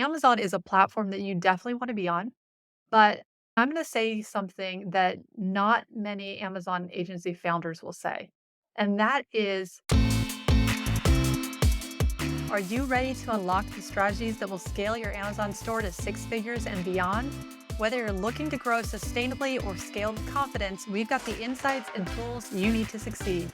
Amazon is a platform that you definitely want to be on, but I'm going to say something that not many Amazon agency founders will say. And that is, are you ready to unlock the strategies that will scale your Amazon store to six figures and beyond? Whether you're looking to grow sustainably or scale with confidence, we've got the insights and tools you need to succeed.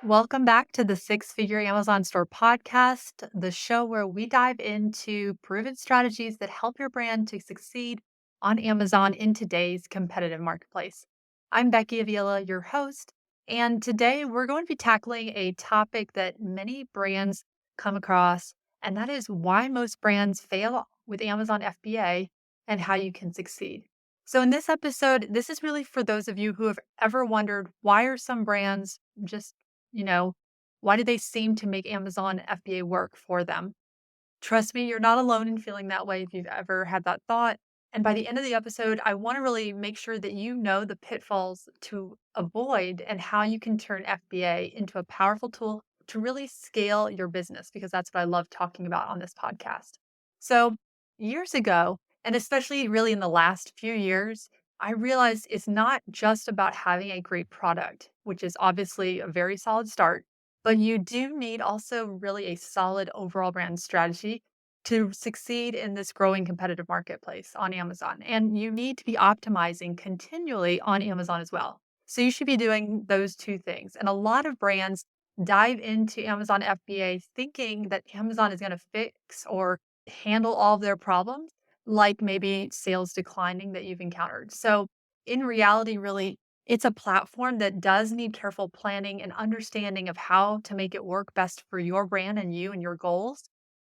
Welcome back to the Six Figure Amazon Store podcast, the show where we dive into proven strategies that help your brand to succeed on Amazon in today's competitive marketplace. I'm Becky Avila, your host, and today we're going to be tackling a topic that many brands come across, and that is why most brands fail with Amazon FBA and how you can succeed. So, in this episode, this is really for those of you who have ever wondered why are some brands just you know, why do they seem to make Amazon FBA work for them? Trust me, you're not alone in feeling that way if you've ever had that thought. And by the end of the episode, I want to really make sure that you know the pitfalls to avoid and how you can turn FBA into a powerful tool to really scale your business, because that's what I love talking about on this podcast. So, years ago, and especially really in the last few years, I realized it's not just about having a great product, which is obviously a very solid start, but you do need also really a solid overall brand strategy to succeed in this growing competitive marketplace on Amazon. And you need to be optimizing continually on Amazon as well. So you should be doing those two things. And a lot of brands dive into Amazon FBA thinking that Amazon is going to fix or handle all of their problems, like maybe sales declining that you've encountered. So in reality, really, it's a platform that does need careful planning and understanding of how to make it work best for your brand and you and your goals,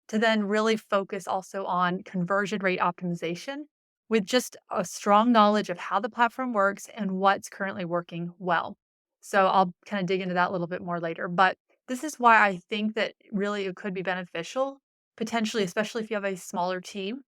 to then really focus also on conversion rate optimization with just a strong knowledge of how the platform works and what's currently working well. So I'll kind of dig into that a little bit more later. But this is why I think that really it could be beneficial, potentially, especially if you have a smaller team,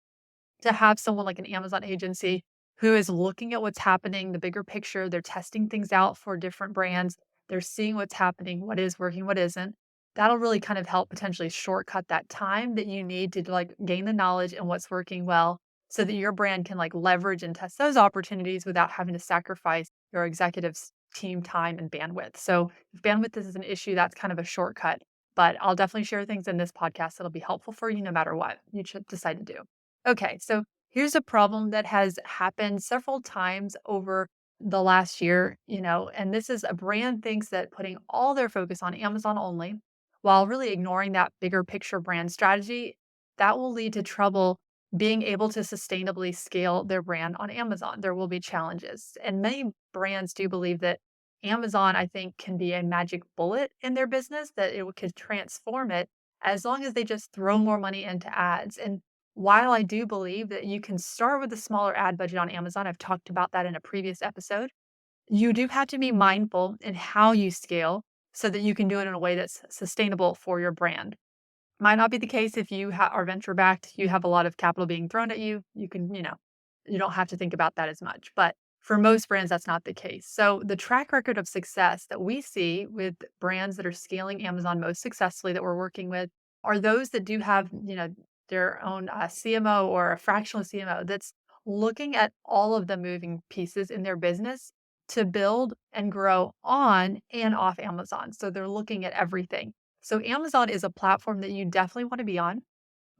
to have someone like an Amazon agency who is looking at what's happening, the bigger picture. They're testing things out for different brands. They're seeing what's happening, what is working, what isn't. That'll really kind of help potentially shortcut that time that you need to like gain the knowledge and what's working well so that your brand can like leverage and test those opportunities without having to sacrifice your executives team time and bandwidth. So if bandwidth is an issue, that's kind of a shortcut. But I'll definitely share things in this podcast that'll be helpful for you no matter what you should decide to do. Okay, so here's a problem that has happened several times over the last year, and this is a brand thinks that putting all their focus on Amazon only while really ignoring that bigger picture brand strategy, that will lead to trouble being able to sustainably scale their brand on Amazon. There will be challenges. And many brands do believe that Amazon, I think, can be a magic bullet in their business, that it could transform it as long as they just throw more money into ads. And while I do believe that you can start with a smaller ad budget on Amazon, I've talked about that in a previous episode, you do have to be mindful in how you scale so that you can do it in a way that's sustainable for your brand. Might not be the case if you are venture backed, you have a lot of capital being thrown at you. You can, you don't have to think about that as much. But for most brands, that's not the case. So the track record of success that we see with brands that are scaling Amazon most successfully that we're working with are those that do have, their own CMO or a fractional CMO that's looking at all of the moving pieces in their business to build and grow on and off Amazon. So they're looking at everything. So Amazon is a platform that you definitely want to be on,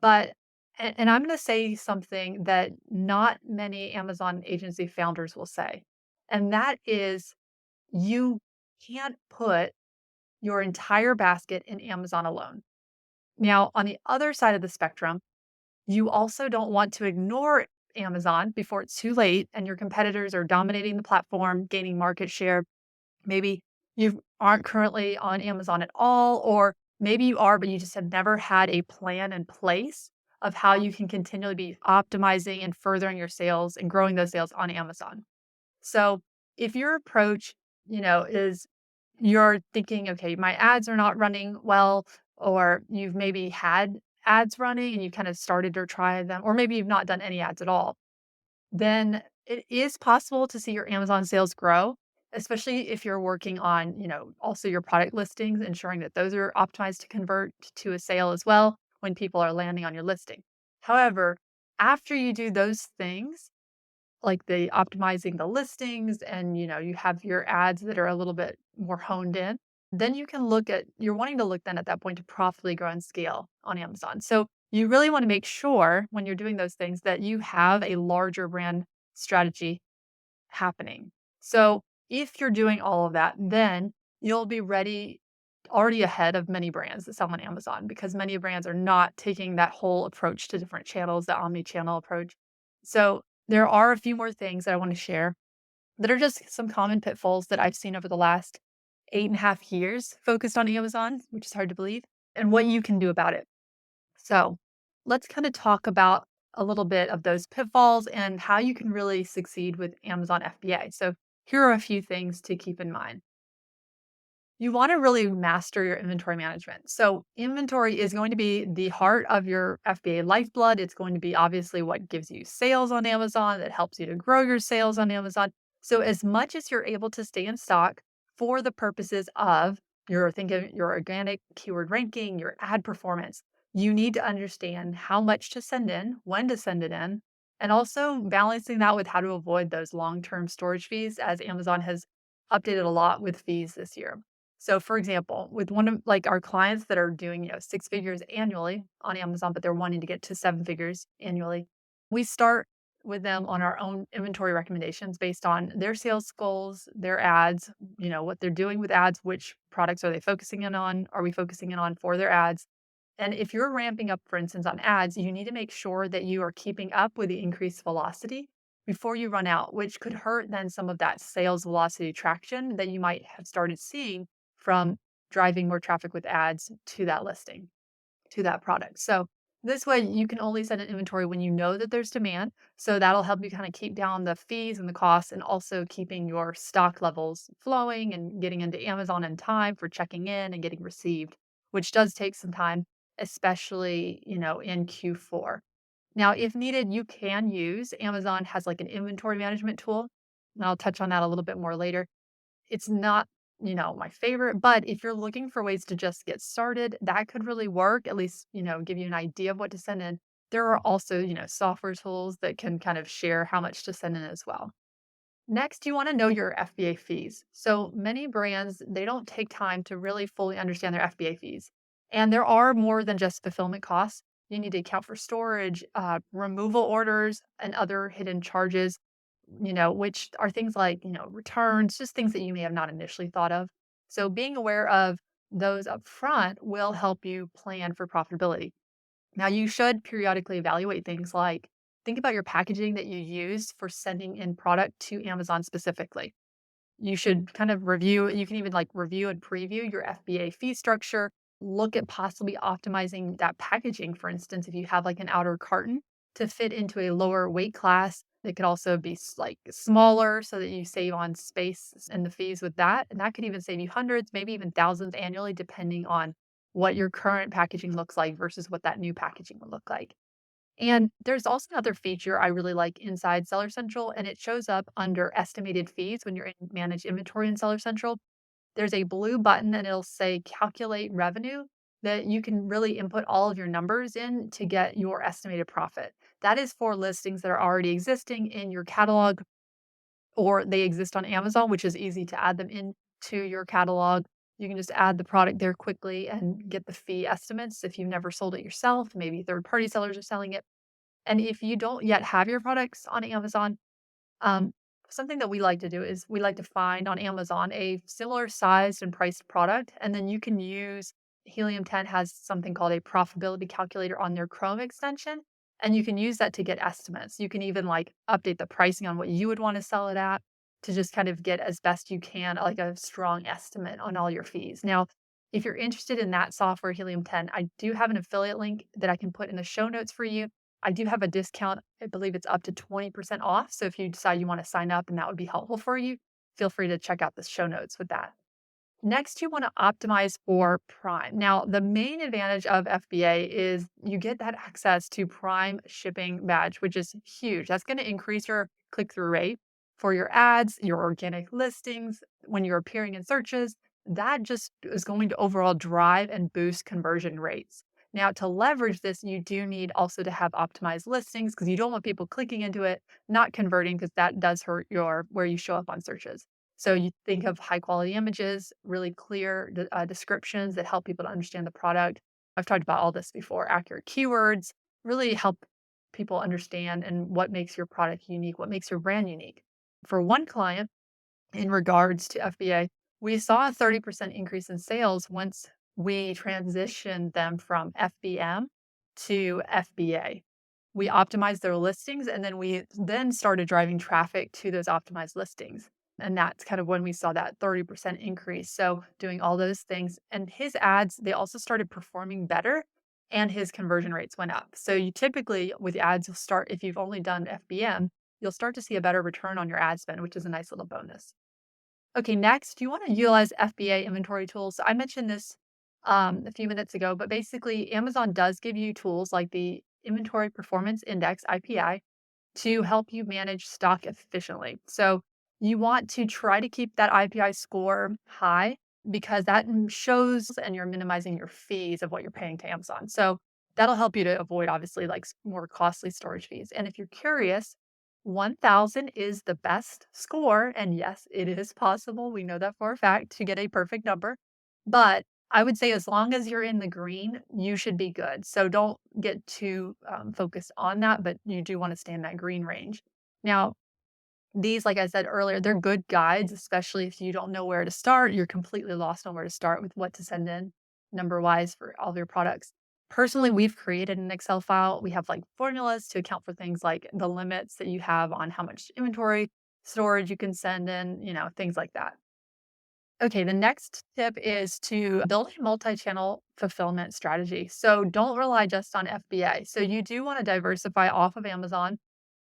but and I'm going to say something that not many Amazon agency founders will say. And that is you can't put your entire basket in Amazon alone. Now, on the other side of the spectrum, you also don't want to ignore Amazon before it's too late and your competitors are dominating the platform, gaining market share. Maybe you aren't currently on Amazon at all, or maybe you are, but you just have never had a plan in place of how you can continually be optimizing and furthering your sales and growing those sales on Amazon. So if your approach, is you're thinking, okay, my ads are not running well, or you've maybe had ads running and you kind of started or tried them, or maybe you've not done any ads at all, then it is possible to see your Amazon sales grow. especially if you're working on, also your product listings, ensuring that those are optimized to convert to a sale as well when people are landing on your listing. However, after you do those things, like the optimizing the listings and, you have your ads that are a little bit more honed in, then you're wanting to look then at that point to profitably grow and scale on Amazon. So you really want to make sure when you're doing those things that you have a larger brand strategy happening. So if you're doing all of that, then you'll be ready already ahead of many brands that sell on Amazon because many brands are not taking that whole approach to different channels, the omni-channel approach. So there are a few more things that I want to share that are just some common pitfalls that I've seen over the last 8.5 years focused on Amazon, which is hard to believe, and what you can do about it. So let's kind of talk about a little bit of those pitfalls and how you can really succeed with Amazon FBA. So here are a few things to keep in mind. You want to really master your inventory management. So, inventory is going to be the heart of your FBA lifeblood. It's going to be obviously what gives you sales on Amazon, that helps you to grow your sales on Amazon. So, as much as you're able to stay in stock for the purposes of your organic keyword ranking, your ad performance, you need to understand how much to send in, when to send it in, and also balancing that with how to avoid those long-term storage fees as Amazon has updated a lot with fees this year. So, for example, with one of like our clients that are doing, 6 figures annually on Amazon, but they're wanting to get to 7 figures annually, we start with them on our own inventory recommendations based on their sales goals, their ads, what they're doing with ads, which products are they focusing in on? Are we focusing in on for their ads? And if you're ramping up, for instance, on ads, you need to make sure that you are keeping up with the increased velocity before you run out, which could hurt then some of that sales velocity traction that you might have started seeing from driving more traffic with ads to that listing, to that product. So this way you can only send an inventory when you know that there's demand. So that'll help you kind of keep down the fees and the costs and also keeping your stock levels flowing and getting into Amazon in time for checking in and getting received, which does take some time, especially, in Q4. Now, if needed, you can use Amazon has like an inventory management tool. And I'll touch on that a little bit more later. It's not, my favorite, but if you're looking for ways to just get started, that could really work, at least, give you an idea of what to send in. There are also, software tools that can kind of share how much to send in as well. Next, you want to know your FBA fees. So many brands, they don't take time to really fully understand their FBA fees. And there are more than just fulfillment costs. You need to account for storage, removal orders, and other hidden charges, which are things like, returns, just things that you may have not initially thought of. So being aware of those up front will help you plan for profitability. Now, you should periodically evaluate things like think about your packaging that you use for sending in product to Amazon specifically. You should kind of review, you can even like review and preview your FBA fee structure. Look at possibly optimizing that packaging, for instance, if you have like an outer carton to fit into a lower weight class. It could also be like smaller so that you save on space and the fees with that. And that could even save you hundreds, maybe even thousands annually, depending on what your current packaging looks like versus what that new packaging would look like. And there's also another feature I really like inside Seller Central, and it shows up under estimated fees when you're in manage inventory in Seller Central. There's a blue button and it'll say calculate revenue that you can really input all of your numbers in to get your estimated profit. That is for listings that are already existing in your catalog or they exist on Amazon, which is easy to add them into your catalog. You can just add the product there quickly and get the fee estimates if you've never sold it yourself. Maybe third party sellers are selling it. And if you don't yet have your products on Amazon, um, something that we like to do is we like to find on Amazon a similar sized and priced product, and then you can use Helium 10 has something called a profitability calculator on their Chrome extension, and you can use that to get estimates. You can even like update the pricing on what you would want to sell it at to just kind of get as best you can like a strong estimate on all your fees. Now, if you're interested in that software, Helium 10, I do have an affiliate link that I can put in the show notes for you. I do have a discount. I believe it's up to 20% off. So if you decide you want to sign up and that would be helpful for you, feel free to check out the show notes with that. Next, you want to optimize for Prime. Now, the main advantage of FBA is you get that access to Prime shipping badge, which is huge. That's going to increase your click through rate. for your ads, your organic listings, when you're appearing in searches, that just is going to overall drive and boost conversion rates. Now, to leverage this, you do need also to have optimized listings because you don't want people clicking into it, not converting, because that does hurt your where you show up on searches. So you think of high quality images, really clear descriptions that help people to understand the product. I've talked about all this before. Accurate keywords really help people understand and what makes your product unique, what makes your brand unique. For one client, in regards to FBA, we saw a 30% increase in sales once we transitioned them from FBM to FBA. We optimized their listings and then we then started driving traffic to those optimized listings. And that's kind of when we saw that 30% increase. So, doing all those things and his ads, they also started performing better and his conversion rates went up. So, you typically with ads, you'll start if you've only done FBM, you'll start to see a better return on your ad spend, which is a nice little bonus. Okay, next, you want to utilize FBA inventory tools. I mentioned this a few minutes ago, but basically, Amazon does give you tools like the Inventory Performance Index, IPI, to help you manage stock efficiently. So, you want to try to keep that IPI score high because that shows and you're minimizing your fees of what you're paying to Amazon. So, that'll help you to avoid obviously like more costly storage fees. And if you're curious, 1000 is the best score. And yes, it is possible. We know that for a fact to get a perfect number. But I would say as long as you're in the green, you should be good. So don't get too focused on that, but you do want to stay in that green range. Now, these, like I said earlier, they're good guides, especially if you don't know where to start. You're completely lost on where to start with what to send in number wise for all of your products. Personally, we've created an Excel file. We have like formulas to account for things like the limits that you have on how much inventory storage you can send in, things like that. Okay, the next tip is to build a multi-channel fulfillment strategy. So don't rely just on FBA. So you do want to diversify off of Amazon.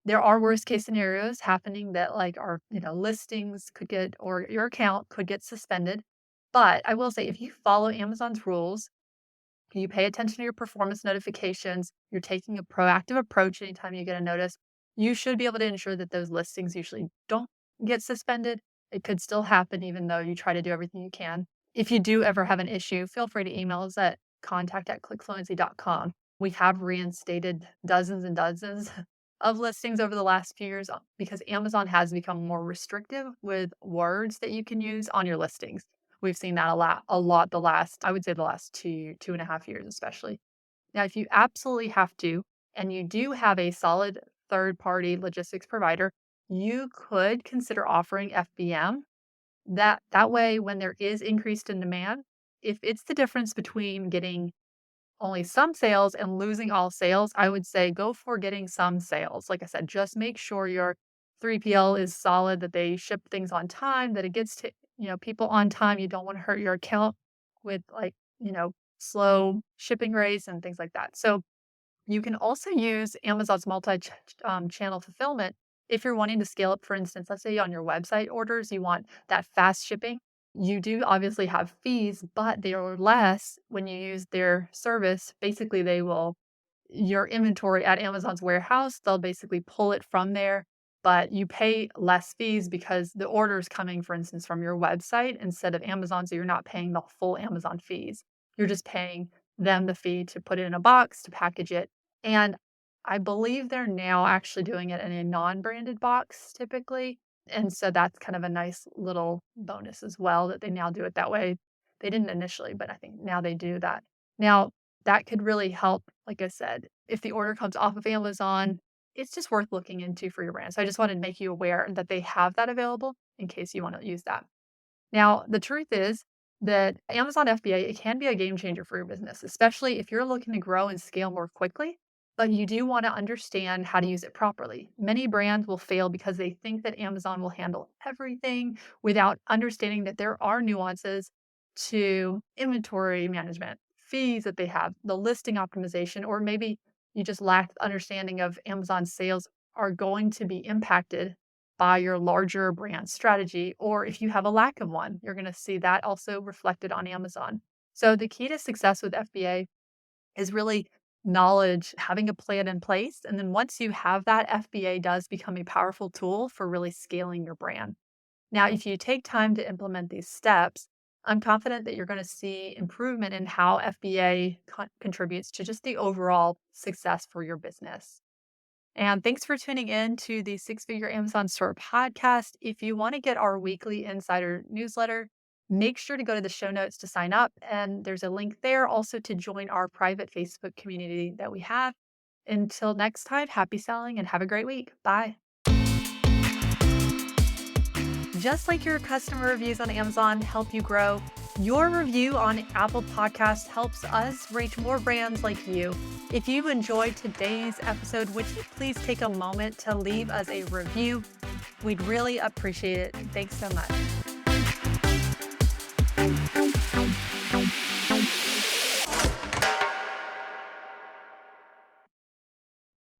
There are worst case scenarios happening that like our, listings could get or your account could get suspended. But I will say if you follow Amazon's rules, you pay attention to your performance notifications, you're taking a proactive approach anytime you get a notice, you should be able to ensure that those listings usually don't get suspended. It could still happen even though you try to do everything you can. If you do ever have an issue, feel free to email us at contact@clickfluency.com. We have reinstated dozens and dozens of listings over the last few years because Amazon has become more restrictive with words that you can use on your listings. We've seen that a lot the last, I would say the last 2.5 years especially. Now, if you absolutely have to, and you do have a solid third-party logistics provider, you could consider offering FBM. That way, when there is increased in demand, if it's the difference between getting only some sales and losing all sales, I would say go for getting some sales. Like I said, just make sure your 3PL is solid, that they ship things on time, that it gets to, people on time. You don't want to hurt your account with like, slow shipping rates and things like that. So you can also use Amazon's channel fulfillment if you're wanting to scale up, for instance, let's say on your website orders, you want that fast shipping. You do obviously have fees, but they are less when you use their service. Basically, they will your inventory at Amazon's warehouse, they'll basically pull it from there, but you pay less fees because the order is coming, for instance, from your website instead of Amazon. So you're not paying the full Amazon fees. You're just paying them the fee to put it in a box, to package it. And I believe they're now actually doing it in a non-branded box typically. And so that's kind of a nice little bonus as well that they now do it that way. They didn't initially, but I think now they do that. Now, that could really help, like I said, if the order comes off of Amazon, it's just worth looking into for your brand. So I just wanted to make you aware that they have that available in case you want to use that. Now, the truth is that Amazon FBA, it can be a game changer for your business, especially if you're looking to grow and scale more quickly, but you do want to understand how to use it properly. Many brands will fail because they think that Amazon will handle everything without understanding that there are nuances to inventory management, fees that they have, the listing optimization, or maybe you just lack understanding of Amazon sales are going to be impacted by your larger brand strategy, or if you have a lack of one, you're going to see that also reflected on Amazon. So, the key to success with FBA is really knowledge, having a plan in place. And then once you have that, FBA does become a powerful tool for really scaling your brand. Now, if you take time to implement these steps, I'm confident that you're going to see improvement in how FBA contributes to just the overall success for your business. And thanks for tuning in to the Six Figure Amazon Store podcast. If you want to get our weekly insider newsletter, make sure to go to the show notes to sign up. And there's a link there also to join our private Facebook community that we have. Until next time, happy selling and have a great week. Bye. Just like your customer reviews on Amazon help you grow, your review on Apple Podcasts helps us reach more brands like you. If you enjoyed today's episode, would you please take a moment to leave us a review? We'd really appreciate it. Thanks so much.